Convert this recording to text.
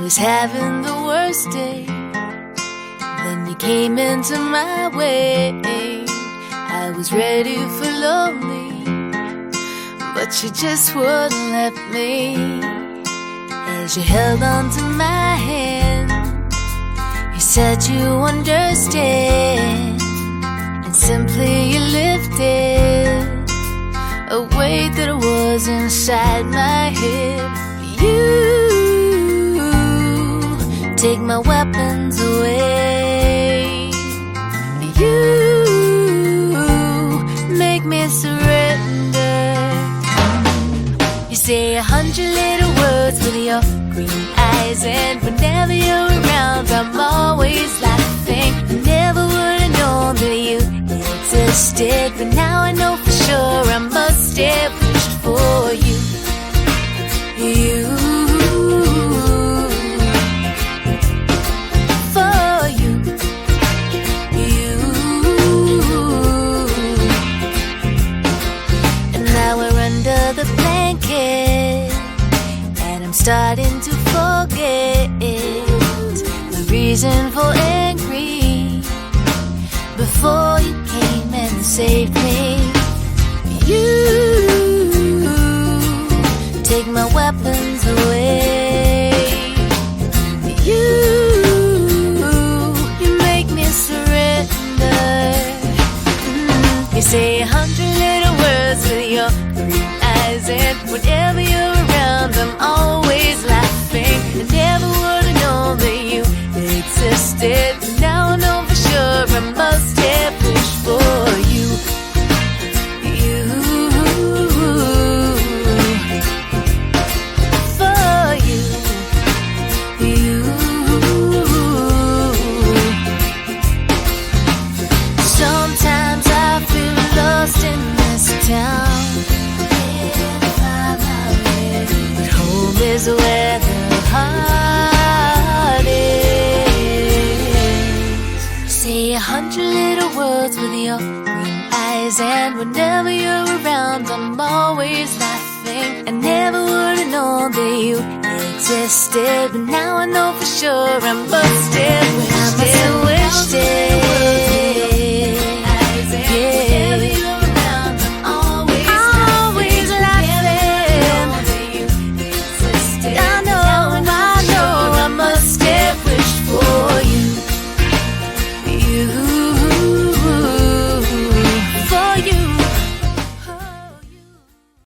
was having the worst day. Then you came into my way. I was ready for lonely, but you just wouldn't let me. As you held on to my hand, you said you understand, and simply you lifted a weight that was inside my head. You take my weapons away. You make me surrender. You say 100 little words with your green eyes, and whenever you're around, I'm always laughing. I never would have known that you existed, but now I know for sure I must have wished for you. For you. And now we're under the blanket, and I'm starting to forget the reason for angry before you came and saved me. You take my weapons away. You make me surrender. You say 100 little words with your green eyes, and whenever you're around, I'm always laughing. I never would have known that you existed, but now I know for sure I must have wished for you. Is where the heart is. Say 100 little words with your green eyes, and whenever you're around, I'm always laughing. I never would have known that you existed, but now I know for sure I must have wished it.